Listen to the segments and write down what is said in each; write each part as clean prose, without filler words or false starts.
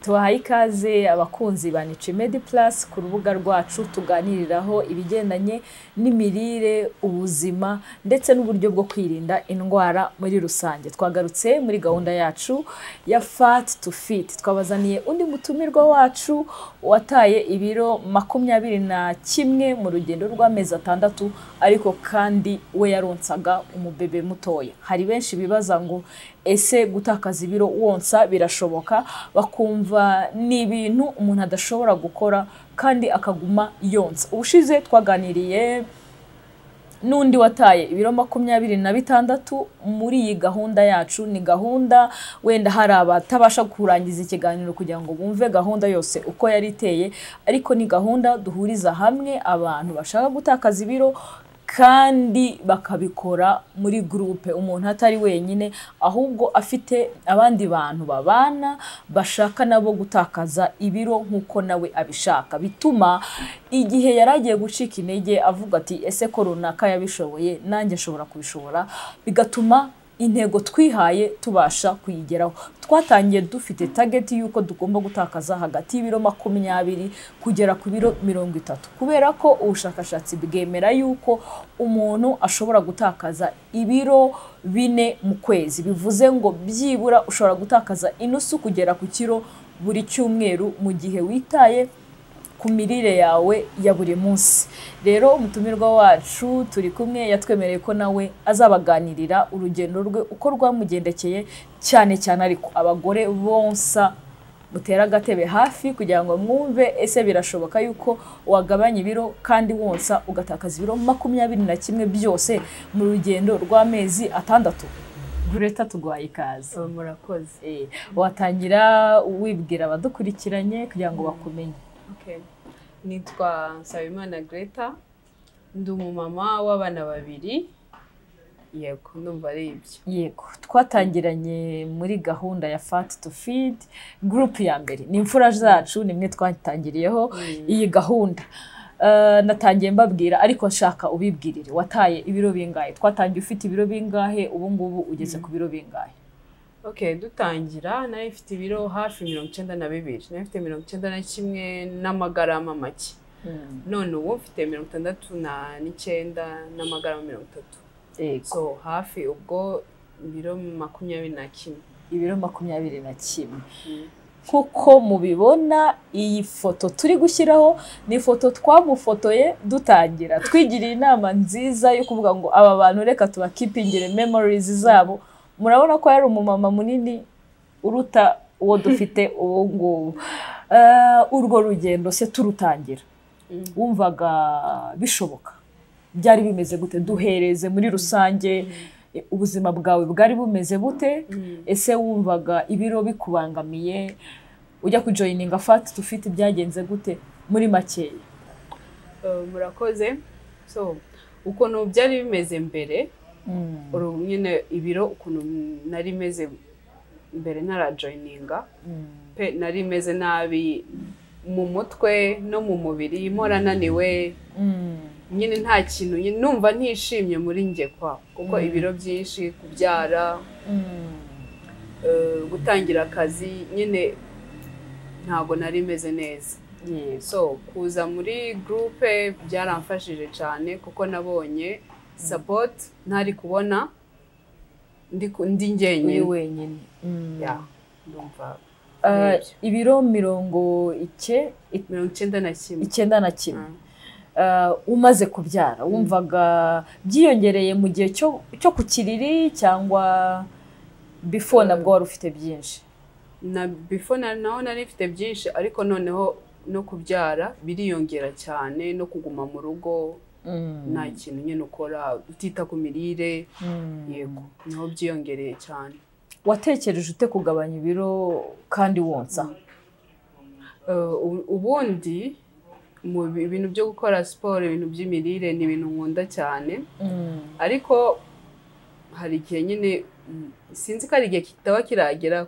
tubahaye ikaze abakunzi ba Nutri-MediPlus ku rubuga rwacu tuganiriraho ibigendanye n'imirire, ubuzima ndetse n'uburyo bwo kwirinda indwara muri rusange. Twagarutse muri gahunda yacu ya FAT2FIT. Twabazaniye undi mutumirwa wacu wataye ibiro 21 mu rugendo rw'amezi 6, ariko kandi we yaronsaga umubebe mutoya. Hari benshi bibaza ngo ese gutakaza ibiro wonsa birashoboka, bakumva ni ibintu umuntu adashobora gukora kandi akaguma yonsa. Ubushize twaganiriye n'undi wataye ibiro 26 muri iyi gahunda yacu. Ni gahunda wenda hari abatabasha kurangiza ikiganiro kugira ngo bumve gahunda yose uko yari iteye, ariko ni gahunda duhuriza hamwe abantu bashaka gutakaza ibiro kandi bakabikora muri groupe, umuntu atari wenyine ahubwo afite abandi bantu babana bashaka nabo gutakaza ibiro nkuko nawe abishaka. Bituma igihe yaragiye gucika intege avuga ati ese ko runaka yabishoboye nanjye nshobora kubishobora, bigatuma intego twihaye tubasha kuyigeraho. Twatangiye dufite target yuko tugomba gutakaza hagati y'ibiro 20 kugera ku biro 30, kubera ko ubushakashatsi bwemera yuko umuntu ashobora gutakaza ibiro 4 mu kwezi. Bivuze ngo byibura ushobora gutakaza inusu kugera ku kiro buri cyumweru mu gihe witaye ku mirire yawe ya buri munsi. Rero umutumirwa wacu turi kumwe yatwemereye ko nawe azabaganirira urugendo rwe uko rwamugendekeye, cyane ariko abagore bonsa mutera agatebe hafi kugira ngo mwumve ese birashoboka yuko wagabanya ibiro kandi wonsa ugatakaza ibiro 21 byose mu rugendo rw'amezi 6. Greta tugwaye ikaze. Murakoze. Watangira wibwira abadukurikiranye kugira ngo bakumenye. Okay. Nitwa Nsabimana Greta, ndi umumama w'abana 2. Yego, ndumva ari ibyo. Yego, twatangiranye muri gahunda ya FAT2FIT group ya mbere. Ni imfura zacu nimwe twatangiriyeho iyi gahunda. Natangiye mbabwira ariko nshaka ubibwirire wataye ibiro bingahe. Twatangiye ufite ibiro bingahe, ubu ngubu ugeze ku biro bingahe? Okay, dutangira nari mfite ibiro hafi 92. Nari mfite 91 n'amagarama make. None ubu mfite 69 n'amagarama 30. So hafi ubwo ibiro 21. Ibiro 21. Nkuko mubibona iyi foto turi gushyiraho ni foto twamufotoye dutangira. Twigiriye inama nziza yo kuvuga ngo aba bantu reka tubakipingire memories zabo. Murabona ko yari umumama munini uruta uwo dufite ubu ngubu. Urwo rugendo se turutangira wumvaga bishoboka? Byari bimeze gute? Duhereze muri rusange ubuzima bwawe bwari bumeze bute? Ese wumvaga ibiro bikubangamiye? Ujya kujoininga FAT2FIT byagenze gute muri makeya? Murakoze. So ukuntu byari bimeze mbere, nyine ibiro ukuntu nari meze mbere ntarajoininga, pe nari meze nabi mu mutwe no mu mubiri, mpora naniwe, nyine nta kintu, numva ntishimye muri njye kuko ibiro byinshi, kubyara, gutangira akazi, nyine ntago nari meze neza. So kuza muri groupe byaramfashije cyane kuko nabonye support ntari kubona ndi njyenyine wenyine. Ndumva ibiro 91. Umaze kubyara wumvaga byiyongereye mu gihe cyo ku kiriri cyangwa before nabwo wari ufite byinshi? Na before naho nari mfite byinshi, ariko noneho no kubyara biriyongera cyane, no kuguma mu rugo nta kintu nyine ukora, utita ku mirire. Yego, niho byiyongereye cyane. Watekereje ute kugabanya ibiro kandi wonsa? Ubundi mu bintu byo gukora siporo, ibintu by'imirire ni ibintu nkunda cyane, ariko hari igihe nyine sinzi ko ari igihe kitaba kiragera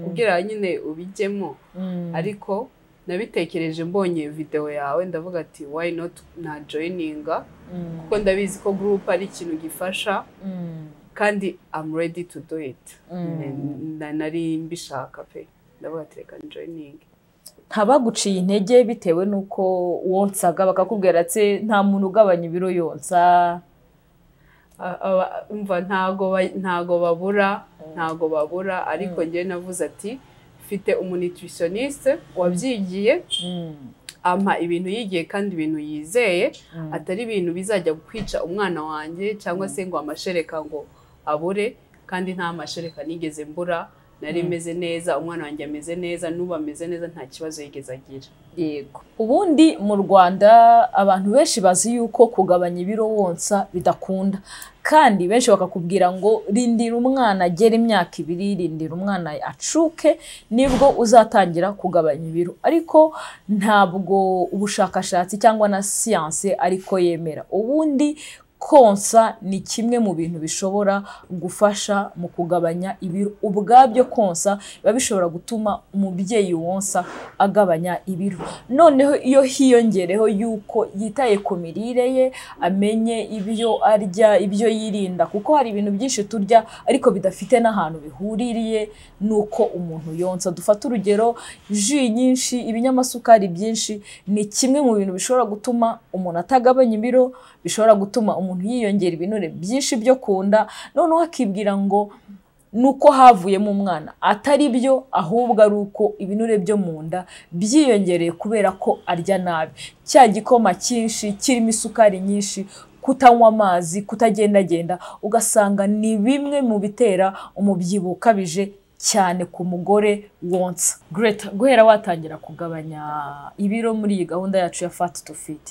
kugira nyine ubijyemo, ariko nabitekereje mbonye video yawe ndavuga ati why not na joininga, kuko ndabizi ko group ari ikintu gifasha kandi I'm ready to do it. Nari mbishaka pe. ndavuga ati reka joining. ntabaguciye intege bitewe nuko wonsaga bakakubwira ati nta muntu ugabanya ibiro yonsa? Umva ntago babura ariko njye navuze ati mfite umunutritioniste wabyigiye ampa ibintu yigiye kandi ibintu yizeye atari ibintu bizajya kwica umwana wanjye cyangwa se ngo amashereka ngo abure, kandi nta mashereka nigeze mbura, nari meze neza, umwana wanjye ameze neza, nuba ameze neza, nta kibazo yigeze agira. Yego. Ubundi mu Rwanda abantu benshi bazi yuko kugabanya ibiro wonsa bidakunda, kandi benshi bakakubwira ngo rindira umwana agera imyaka 2, rindira umwana acuke nibwo uzatangira kugabanya ibiro, ariko ntabwo ubushakashatsi cyangwa na science ariko yemera. Ubundi konsa ni kimwe mu bintu bishobora gufasha mu kugabanya ibiro. Ubwabyo konsa biba bishobora gutuma umubyeyi wonsa agabanya ibiro. Noneho iyo hiyongereho yuko yitaye ku mirire ye, amenye ibyo arya, ibyo yirinda, kuko hari ibintu byinshi turya ariko bidafite n'ahantu bihuririye nuko umuntu yonsa. Dufata urugero, ji nyinshi, ibinyamasukari byinshi ni kimwe mu bintu bishobora gutuma umuntu atagabanya ibiro, bishobora gutuma umuntu yiyongera ibinure byinshi byo kunda, noneho akibwira ngo nuko havuyemo umwana. Atari byo, ahubwo ari uko ibinure byo mu nda byiyongereye kubera ko arya nabi. Cya gikoma cyinshi kirimo isukari nyinshi, kutanywa amazi, kutagendagenda, ugasanga ni bimwe mu bitera umubyibuho ukabije cyane ku mugore wonsa. Greta, guhera watangira kugabanya ibiro muri iyi gahunda yacu ya FAT2FIT,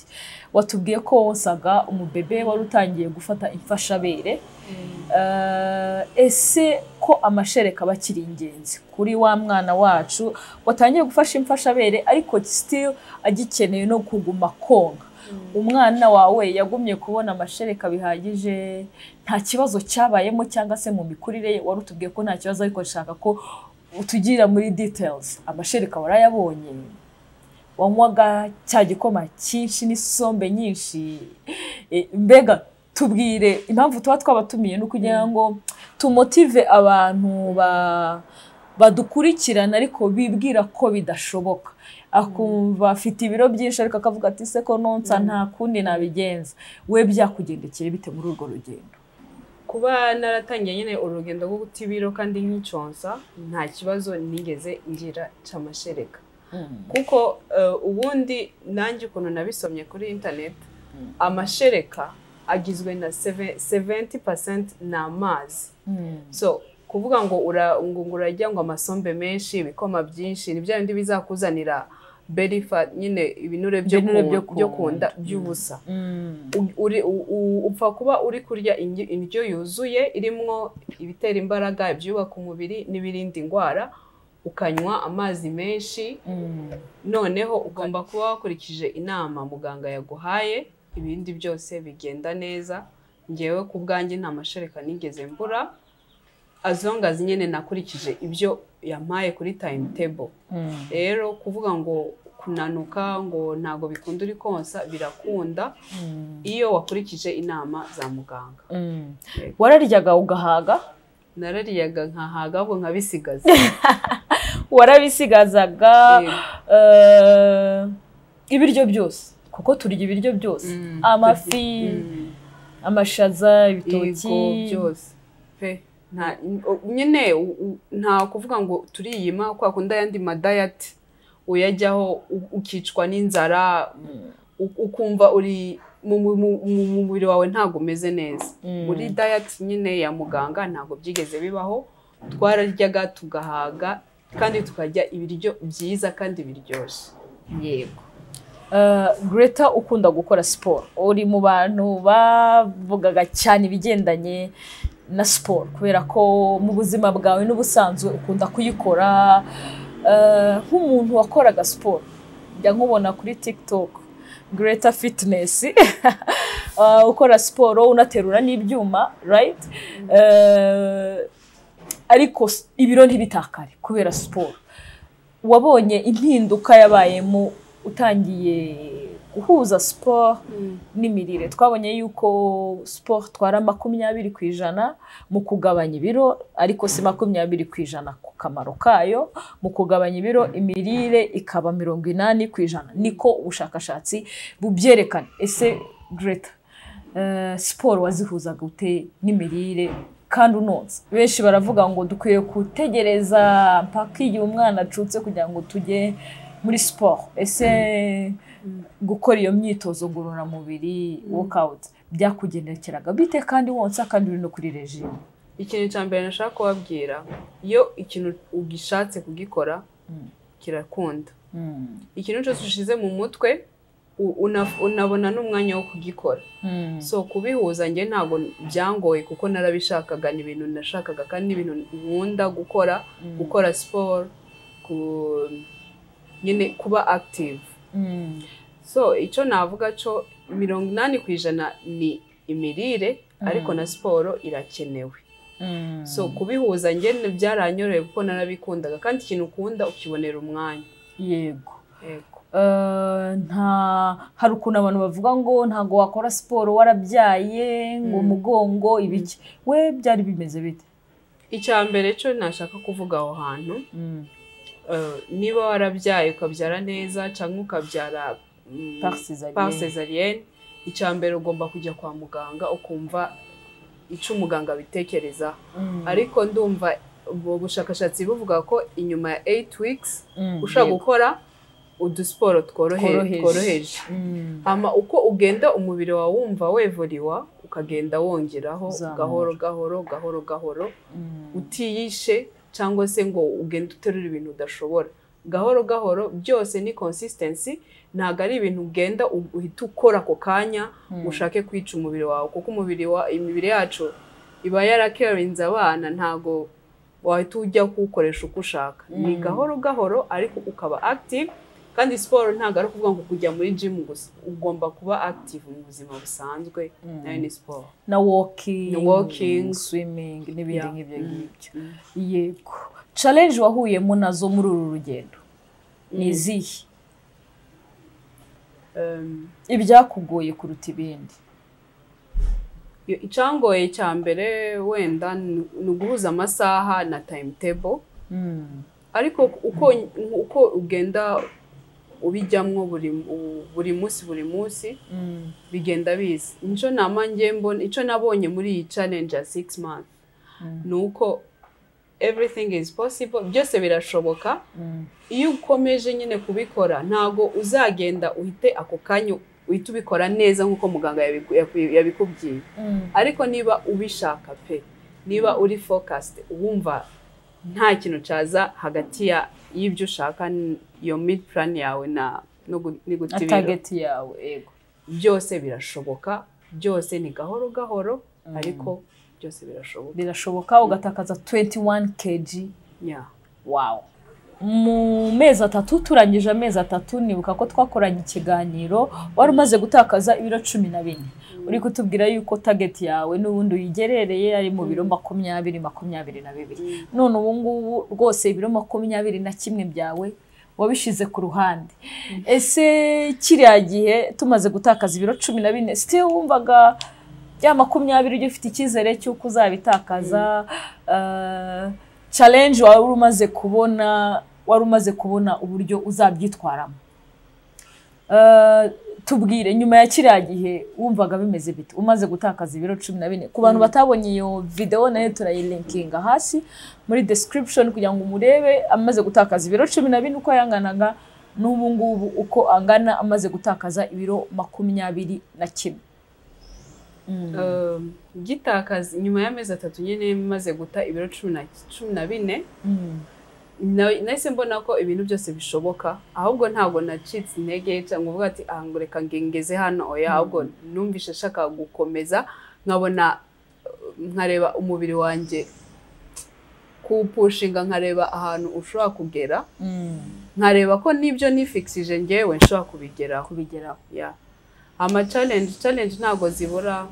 watubwiye ko wonsaga umubebe wari utangiye gufata imfashabere. Ese ko amashereka bakiri ingenzi kuri wa mwana wacu watangiye gufasha imfashabere ariko still agikeneye no kuguma konka, umwana wawe yagumye kubona amashereka bihagije, nta kibazo cyabayemo cyangwa se mu mikurire ye? Wari utubwiye ko nta kibazo, ariko nshaka ko utugira muri details. Amashereka warayabonye? Wanywaga cya gikoma cyinshi n'isombe nyinshi? Mbega tubwire impamvu tuba twabatumiye no kugira ngo tumotive abantu badukurikirana ariko bibwira ko bidashoboka. Akumva afite ibiro byinshi ariko akavuga ati se ko nonsa nta kundi nabigenza. We byakugendekeye bite muri urwo rugendo? Kuba naratangiye nyine urugendo rwo guta ibiro kandi nk'icyonsa, nta kibazo nigeze ngira cy'amashereka. Kuko ubundi nanjye ukuntu nabisomye kuri internet, amashereka agizwe na 70% na amazi. So kuvuga ngo urajya ngo amasombe menshi, ibikoma byinshi, ni bya bindi bizakuzanira belly fat, nyine ibinure byo kunda by'ubusa. Upfa kuba uri kurya indyo yuzuye irimo ibitera imbaraga, ibyubaka umubiri n'ibirinda indwara, ukanywa amazi menshi, noneho ugomba kuba wakurikije inama muganga yaguhaye, ibindi byose bigenda neza. Ngewe ku bwanjye nta mashereka nigeze mbura, as long as nyine nakurikije ibyo yampaye kuri timetable. Rero kuvuga ngo kunanuka ngo ntago bikunda uri konsa, birakunda iyo wakurikije inama za muganga. Wararyaga ugahaga? Nararyaga nkahaga ahubwo nkabisigaza. Warabisigazaga ibiryo byose? Kuko turya ibiryo byose, amafi, amashaza, ibitoki byose pe. Nyine nta kuvuga ngo turiyima kwa kunda yandi ma diet uyajyaho ukicwa n'inzara, ukumva uri mu mubiri wawe ntago umeze neza. Muri diet nyine ya muganga ntago byigeze bibaho, twararyaga tugahaga kandi tukajya ibiryo byiza kandi biryoshye. Yego. Greta, ukunda gukora siporo, uri mu bantu bavugaga cyane ibigendanye na siporo kubera ko mu buzima bwawe n'ubusanzwe ukunda kuyikora. Nk'umuntu wakoraga siporo, njya nkubona kuri TikTok Greta Fitness ukora siporo unaterura n'ibyuma, right? Ariko ibiro ntibitakare kubera siporo. Wabonye impinduka yabayemo utangiye guhuza sport n'imirire. Twabonye yuko sport twara 20% mu kugabanya ibiro, ariko si 20% ku kamaro kayo. Mu kugabanya ibiro imirire ikaba 80%, niko ubushakashatsi bubyerekana. Ese Greta, sport wazihuza gute n'imirire kandi unonsa? Benshi baravuga ngo dukwiye kutegereza mpaka igihe umwana acutse kugira ngo tujye muri sport. Ese gukora iyo myitozo ngororamubiri workout byakugendekeraga bite kandi wonsa kandi uri no kuri regime? Ikintu cyambere nashaka kubabwira, iyo ikintu ugishatse kugikora kirakunda. Ikintu cyose ushize mu mutwe unabona n'umwanya wo kugikora. So kubihuza nge ntago byangoye kuko narabishakaga, ni ibintu nashakaga kandi ibintu nkunda gukora sport, nyine kuba active. So icyo navuga cyo 80% ni imirire, ariko na sport irakenewe. So kubihuza nge byaranyoreye kuko narabikundaga kandi ikintu ukunda ukibonera umwanya. Yego. Hari ukuntu abantu bavuga ngo ntago wakora sport warabyaye ngo umugongo ibiki. We byari bimeze bite? Icyambere cyo nashaka kuvuga aho hantu, niba warabyaye ukabyara neza cyangwa ukabyara par césarienne, icyambere ugomba kujya kwa muganga ukumva icyo umuganga bitekereza. Ariko ndumva ubushakashatsi buvuga ko inyuma ya 8 weeks ushaka gukora udusporo tworoheje. Hama uko ugenda umubiri wawe wumva wevuriwa, ukagenda wongeraho gahoro utiyishe cyangwa se ngo ugende uterura ibintu udashobora. Gahoro byose ni consistency, ntago ari ibintu ugenda uhita ukora ako kanya ushake kwica umubiri wawe, kuko imibiri yacu iba yaracarinze abana, ntago wahita ujya kuwukoresha uko ushaka. Ni gahoro ariko ukaba active. Kandi sport ntago ari kuvuga ngo kujya muri gym gusa, ugomba kuba active mu buzima busanzwe. Nayo ni sport. Na walking, swimming n'ibindi nk'ibyo ngibyo. Yego. Challenge wahuyemo nazo muri uru rugendo ni izihe? Ibyakugoye kuruta ibindi? Icyangoye cyambere wenda ni uguhuza amasaha na timetable. Ariko uko ugenda ubijyamwo buri munsi bigenda biza. Icyo nabonye muri iyi challenge ya 6 months nuko everything is possible, byose birashoboka. Iyo ukomeje nyine kubikora ntago uzagenda uhite ako kanyo uhita ubikora neza nkuko muganga yabikubwiye. Ariko niba ubishaka pe, niba uri focused, wumva nta kintu cyaza hagati y'ibyo ushaka, iyo mid plan yawe n'igutibira target yawe. Yego, byose birashoboka, byose ni gahoro ariko byose birashoboka ugatakaza 21 kg. Wow. Mu mezi 3 turangije amezi 3 nibuka ko twakoranye ikiganiro, wari umaze gutakaza ibiro 14. Uri kutubwira yuko target yawe n'ubundi uyigerereye ari mu biro 22. None ubu ngubu rwose ibiro 21 byawe wabishize ku ruhande. Ese kiriya gihe tumaze gutakaza ibiro 14 still wumvaga ya 20 ujye ufite icyizere cy'uko uzabitakaza? Challenge wari umaze kubona uburyo uzabyitwaramo. Tubwire nyuma ya kiriya gihe wumvaga bimeze bite umaze gutakaza ibiro 14? Ku bantu batabonye iyo video nayo turayilinkinga hasi muri description kugira ngo umurebe amaze gutakaza ibiro 14 uko yanganaga n'ubu ngubu uko angana amaze gutakaza ibiro 21. Gitakaza nyuma y'amezi 3 nyine maze guta ibiro 14. Nahise mbona ko ibintu byose bishoboka, ahubwo ntago nacitse intege cyangwa uvuga ati ngo reka ngengeze hano. Oya, ahubwo numvishe shaka gukomeza, nkabona nkareba umubiri wanjye kupushinga, nkareba ahantu ushobora kugera, nkareba ko nibyo nifixije ngewe nshobora kubigeraho. Ama challenge ntago zibura,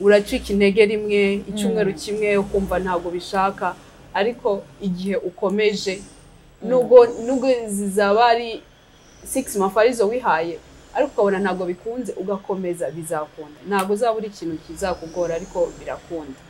uracika intege rimwe, icyumweru kimwe ukumva ntago bishaka, ariko igihe ukomeje nubwo zizaba ari 6 mafarizo wihaye, ariko ukabona ntabwo bikunze ugakomeza bizakunda ntabwo uzabura ikintu kizakugora ariko birakunda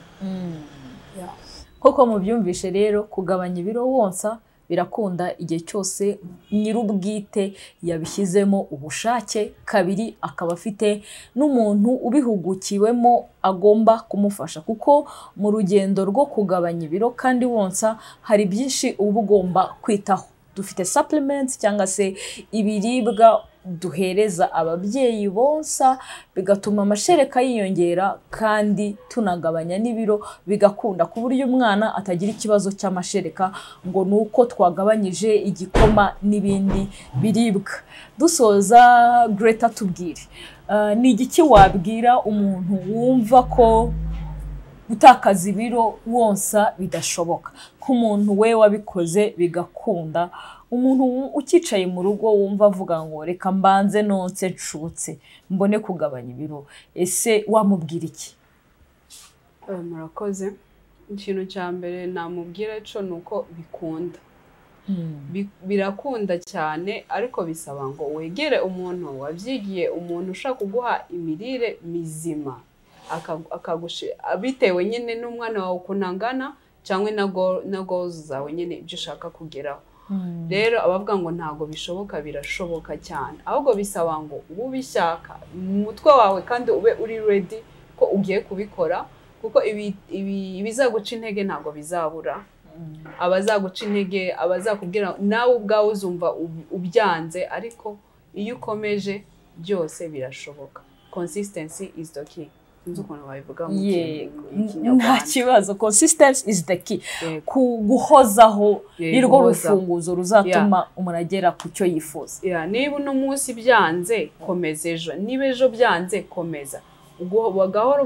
koko mubyumvishe rero kugabanya ibiro wonsa birakunda igihe cyose nyirubwite yabishyizemo ubushake kabiri akaba afite n'umuntu ubihugukiwemo agomba kumufasha kuko mu rugendo rwo kugabanya ibiro kandi wonsa hari byinshi uba ugomba kwitaho dufite supplements cyangwa se ibiribwa duhereza ababyeyi bonsa bigatuma amashereka yiyongera kandi tunagabanya n'ibiro bigakunda ku buryo umwana atagira ikibazo cy'amashereka ngo nuko twagabanyije igikoma n'ibindi biribwa dusoza Greta tubwire ni igiki wabwira umuntu wumva ko gutakaza ibiro wonsa bidashoboka nk'umuntu we wabikoze bigakunda umuntu ukicaye mu rugo wumva avuga ngo reka mbanze nonse nshutse mbone kugabanya ibiro ese wamubwira iki murakoze ikintu cya mbere namubwira cyo nuko bikunda birakunda cyane ariko bisaba ngo wegere umuntu wabyigiye umuntu ushaka kuguha imirire mizima bitewe nyine n'umwana wawe ukuntu angana cyangwa na goals zawe nyine ibyo ushaka kugeraho rero abavuga ngo ntago bishoboka birashoboka cyane ahubwo bisaba ngo ubishaka mu mutwe wawe kandi ube uri ready ko ugiye kubikora kuko ibizaguca intege ntago bizabura abazaguca intege abazakubwira nawe ubwawe uzumva ubyanze ariko iyo ukomeje byose birashoboka consistency is the key nta kibazo consistency is the key guhozaho nirwo rufunguzo ruzatuma umuntu agera ku cyo yifuza niba uno munsi byanze komeza ejo niba ejo byanze komeza gahoro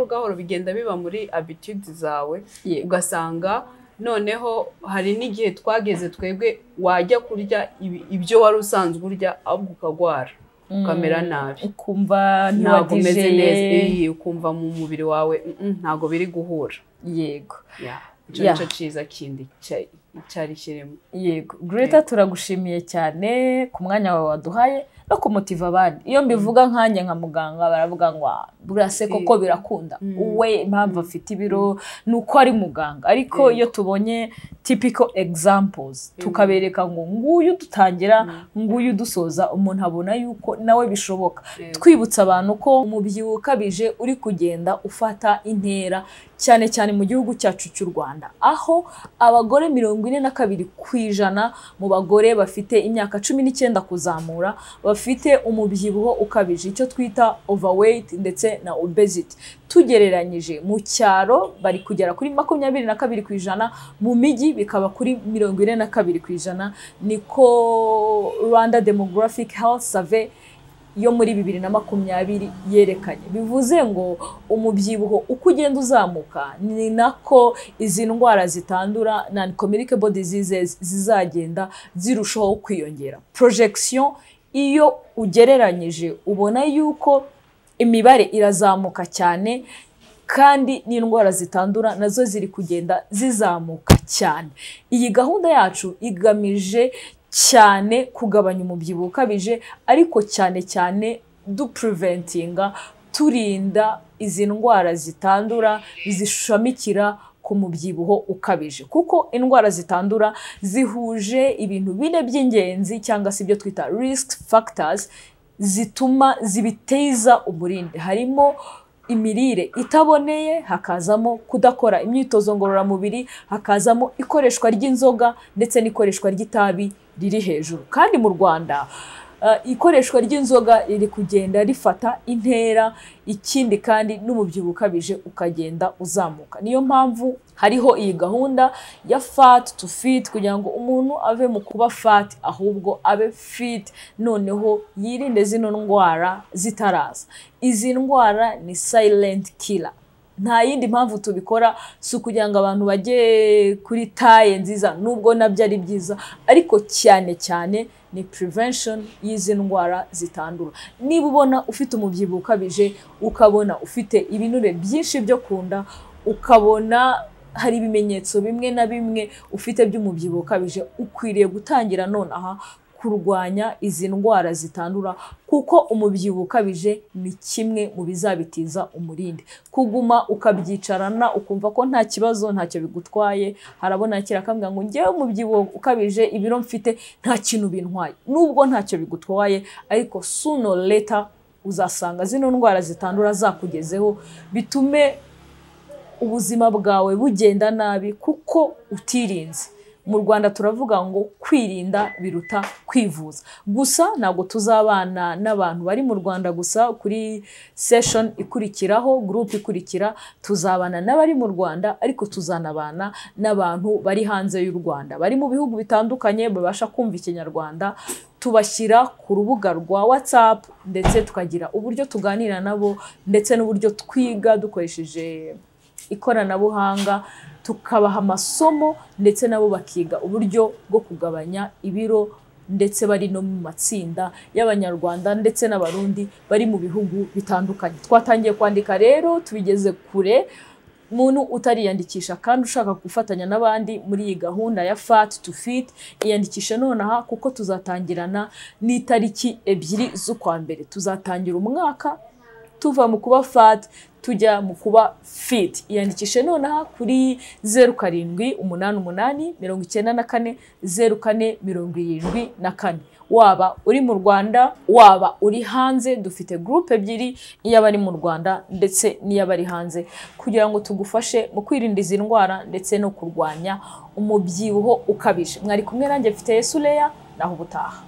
gahoro bigenda biba muri habitude zawe ugasanga noneho hari n'igihe twageze twebwe wajya kurya ibyo wari usanzwe urya ahubwo ukagwara ukamera nabi ukumva ntabwo umeze neza ukumva mu mubiri wawe ntabwo biri guhura yego icyo nicyo cyiza kindi cyari kirimo yego Greta turagushimiye cyane ku mwanya wawe waduhaye no kumutiva abandi iyo mbivuga nkanjye nka muganga baravuga ngo burase koko birakunda uwe impamvu afite ibiro nuko ari muganga ariko iyo tubonye typical examples tukabereka ngo nguyu dutangira nguyu dusoza umuntu abona yuko nawe bishoboka twibutsa abantu ko umubyibuho ukabije uri kugenda ufata intera cyane cyane mu gihugu cyacu cy'u Rwanda aho abagore 42% mu bagore bafite imyaka 19 kuzamura bafite umubyibuho ukabije icyo twita overweight ndetse na obesity tugereranyije mu cyaro bari kugera kuri 22% mu miji bikaba kuri 42% niko Rwanda Demographic Health Survey yo muri 2020 yerekanye bivuze ngo umubyibuho uko ugenda uzamuka ni nako izi ndwara zitandura non-communicable diseases zizagenda zirushaho kwiyongera projection iyo ugereranyije ubona yuko imibare irazamuka cyane kandi n'indwara zitandura nazo ziri kugenda zizamuka cyane iyi gahunda yacu igamije cyane kugabanya umubyibuho ukabije ariko cyane preventinga turinda izi ndwara zitandura zishamikira ku mubyibuho ukabije kuko indwara zitandura zihuje ibintu bine by'ingenzi cyangwa se ibyo twita risk factors zituma zibiteza umurinde harimo imirire itaboneye hakazamo kudakora imyitozo ngororamubiri hakazamo ikoreshwa ry'inzoga ndetse n'ikoreshwa ry'itabi riri hejuru kandi mu Rwanda ikoreshwa ry'inzoga riri kugenda rifata intera ikindi kandi n'umubyibuho ukabije ukagenda uzamuka niyo mpamvu hariho iyi gahunda ya FAT2FIT kugira ngo umuntu ave mu kuba fat ahubwo abe fit noneho yirinde zino ndwara zitaraza izi ndwara ni silent killer nta yindi mpamvu tubikora si kugira ngo abantu bajye kuri taye nziza nubwo nabyo ari byiza ariko cyane ni prevention y'izi ndwara zitandura niba ubona ufite umubyibuho ukabije ukabona ufite ibinure byinshi byo kunda ukabona hari ibimenyetso bimwe na bimwe ufite by'umubyibuho ukabije ukwiriye gutangira nonaha kurwanya izi ndwara zitandura, kuko umubyibuho ukabije ni kimwe mu bizabitiza umurindi. Kuguma ukabyicarana ukumva ko nta kibazo, ntacyo bigutwaye, harabona kirakambwa ngo ngewe umubyibuho ukabije ibiro mfite nta kintu bintwaye. Nubwo ntacyo bigutwaye, ariko sooner or later uzasanga zino ndwara zitandura zakugezeho, bitume ubuzima bwawe bugenda nabi kuko utirinze. Mu Rwanda turavuga ngo kwirinda biruta kwivuza. Gusa ntabwo tuzabana n'abantu bari mu Rwanda gusa. Kuri session ikurikiraho, group ikurikira, tuzabana n'abari mu Rwanda, ariko tuzanabana n'abantu bari hanze y'u Rwanda, bari mu bihugu bitandukanye babasha kumva Ikinyarwanda. Tubashyira ku rubuga rwa WhatsApp, ndetse tukagira uburyo tuganira nabo, ndetse n'uburyo twiga dukoresheje ikoranabuhanga, tukabaha amasomo, ndetse nabo bakiga uburyo bwo kugabanya ibiro, ndetse bari no mu matsinda y'Abanyarwanda ndetse n'Abarundi bari mu bihugu bitandukanye. Twatangiye kwandika rero, tubigeze kure. Muntu utariyandikisha kandi ushaka gufatanya n'abandi muri iyi gahunda ya FAT2FIT, iyandikishe nonaha, kuko tuzatangirana n'itariki 2 z'ukwa mbere. Tuzatangira umwaka tuva mu kuba FAT tujya mu kuba FIT. Iyandikishe nonaha kuri 0788940474. Waba uri mu Rwanda, waba uri hanze, dufite group ebyiri, iy'abari mu Rwanda ndetse n'iy'abari hanze, kugira ngo tugufashe mu kwirinda izi ndwara ndetse no kurwanya umubyibuho ukabije. Mwari kumwe nanjye mfite Yesuleya, naho ubutaha.